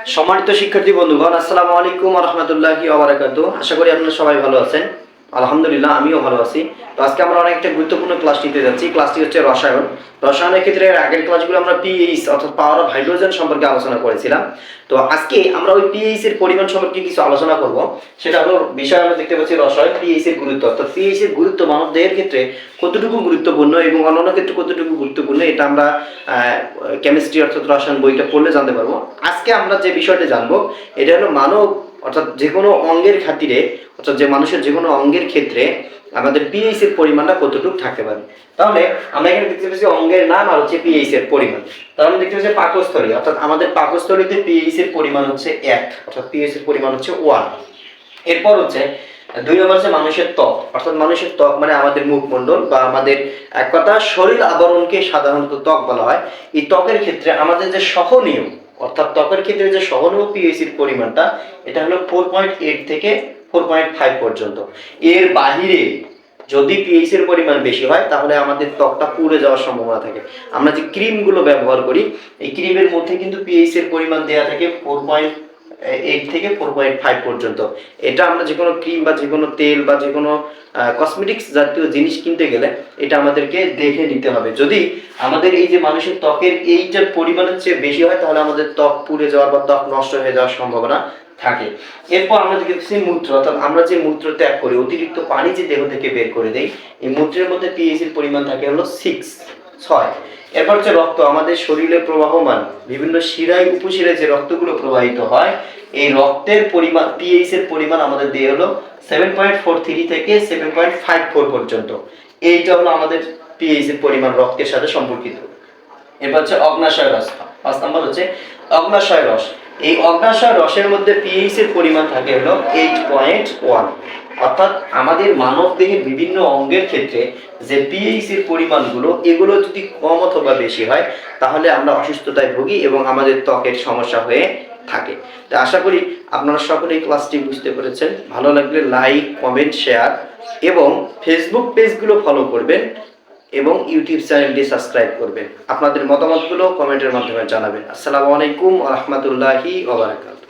সম্মানিত শিক্ষার্থী বন্ধুগণ, আসসালামু আলাইকুম ওয়া রাহমাতুল্লাহি ওয়া বারাকাতুহু। আশা করি আপনারা সবাই ভালো আছেন। আলহামদুলিল্লাহ, আমিও ভালো আছি। তো আজকে আমরা একটা গুরুত্বপূর্ণ ক্লাস নিতে যাচ্ছি। ক্লাসটি হচ্ছে রসায়ন। রসায়নের ক্ষেত্রে আগের ক্লাসগুলো আমরা পিএইচ অর্থাৎ পাওয়ার অফ হাইড্রোজেন সম্পর্কে আলোচনা করেছিলাম। তো আজকে আমরা ওই পিএইচ এর পরিমাণ সম্পর্কে কিছু আলোচনা করব। সেটা হলো বিষয় আমরা দেখতে পাচ্ছি রসায়ন, পিএইচ এর গুরুত্ব, অর্থাৎ পিএইচ এর গুরুত্ব মানবদেহের ক্ষেত্রে কতটুকু গুরুত্বপূর্ণ এবং অন্যান্য ক্ষেত্রে কতটুকু গুরুত্বপূর্ণ, এটা আমরা কেমিস্ট্রি অর্থাৎ রসায়ন বইটা পড়লে জানতে পারবো। আজকে আমরা যে বিষয়টা জানবো এটা হলো মানব অর্থাৎ যে কোনো অঙ্গের খাতিরে, অর্থাৎ যে মানুষের যে কোনো অঙ্গের ক্ষেত্রে আমাদের পিএইচ এর পরিমাণটা কতটুকু থাকতে পারে। তাহলে আমরা এখানে দেখতে পাচ্ছি অঙ্গের নাম আর হচ্ছে পিএইচ এর পরিমাণ। তাহলে আমরা দেখতে পাচ্ছি পাকস্থলী, অর্থাৎ আমাদের পাকস্থলীতে পিএইচ এর পরিমাণ হচ্ছে 1, অর্থাৎ পিএইচ এর পরিমাণ হচ্ছে 1। এরপর হচ্ছে 2 নম্বর হচ্ছে মানুষের ত্বক, অর্থাৎ মানুষের ত্বক মানে আমাদের মুখমণ্ডল বা আমাদের এক কথা শরীর আবরণকে সাধারণত ত্বক বলা হয়। এই ত্বকের ক্ষেত্রে আমাদের যে সহনীয়, অর্থাৎ ত্বকের ক্ষেত্রে যে সহনীয় পিএইচ এর পরিমাণটা, এটা হলো 4.8 থেকে 4.5 পর্যন্ত। এর বাহিরে যদি পিএইচ এর পরিমাণ বেশি হয় তাহলে আমাদের ত্বকটা পুড়ে যাওয়ার সম্ভাবনা থাকে। আমরা যে ক্রিমগুলো ব্যবহার করি, এই ক্রিমের মধ্যে কিন্তু পিএইচ এর পরিমাণ দেওয়া থাকে 4.8 থেকে 4.5 পর্যন্ত। এটা আমরা যে কোনো ক্রিম বা যে কোনো তেল বা যে কোনো কসমেটিক্স জাতীয় জিনিস কিনতে গেলে এটা আমাদেরকে দেখে নিতে হবে। যদি আমাদের এই যে মানুষের ত্বকের এইটার পরিমাণের চেয়ে বেশি হয় তাহলে আমাদের ত্বক পুড়ে যাওয়ার বা ত্বক নষ্ট হয়ে যাওয়ার সম্ভাবনা থাকে। এরপর আমরা দেখতেছি মূত্র, অর্থাৎ আমরা যে মূত্র ত্যাগ করি, অতিরিক্ত পানি যে দেহ থেকে বের করে দেই, এই মূত্রের মধ্যে পিএইচ এর পরিমাণ থাকে হলো 6। এরপর হচ্ছে রক্ত, আমাদের শরীরে প্রবাহমান বিভিন্ন শিরায় উপশিরায় যে রক্তগুলো প্রবাহিত হয়, এই রক্তের পরিমাণ পিএইচ এর পরিমাণ আমাদের দেহ হলো 7.43 থেকে 7.54 পর্যন্ত। এইটা হলো আমাদের পিএইচ এর পরিমাণ রক্তের সাথে সম্পর্কিত। এরপর হচ্ছে অগ্নাশয় রস, 5 নম্বর হচ্ছে অগ্নাশয় রস। এই অগ্নাশয় রসের মধ্যে পিএইচ এর পরিমাণ থাকে হলো 8.1। অর্থাৎ আমাদের মানব দেহের বিভিন্ন অঙ্গের ক্ষেত্রে যে পিএইচ এর পরিমাণগুলো, এগুলো যদি কম অথবা বেশি হয় তাহলে আমরা অসুস্থতায় ভুগি এবং আমাদের ত্বকের সমস্যা হয়ে থাকে। তো আশা করি আপনারা সকলেই ক্লাসটি বুঝতে পেরেছেন। ভালো লাগলে লাইক, কমেন্ট, শেয়ার এবং ফেসবুক পেজগুলো ফলো করবেন এবং ইউটিউব চ্যানেলটি সাবস্ক্রাইব করবেন। আপনাদের মতামতগুলো কমেন্টের মাধ্যমে জানাবেন। আসসালামু আলাইকুম ওয়া রাহমাতুল্লাহি ওয়া বারাকাতুহু।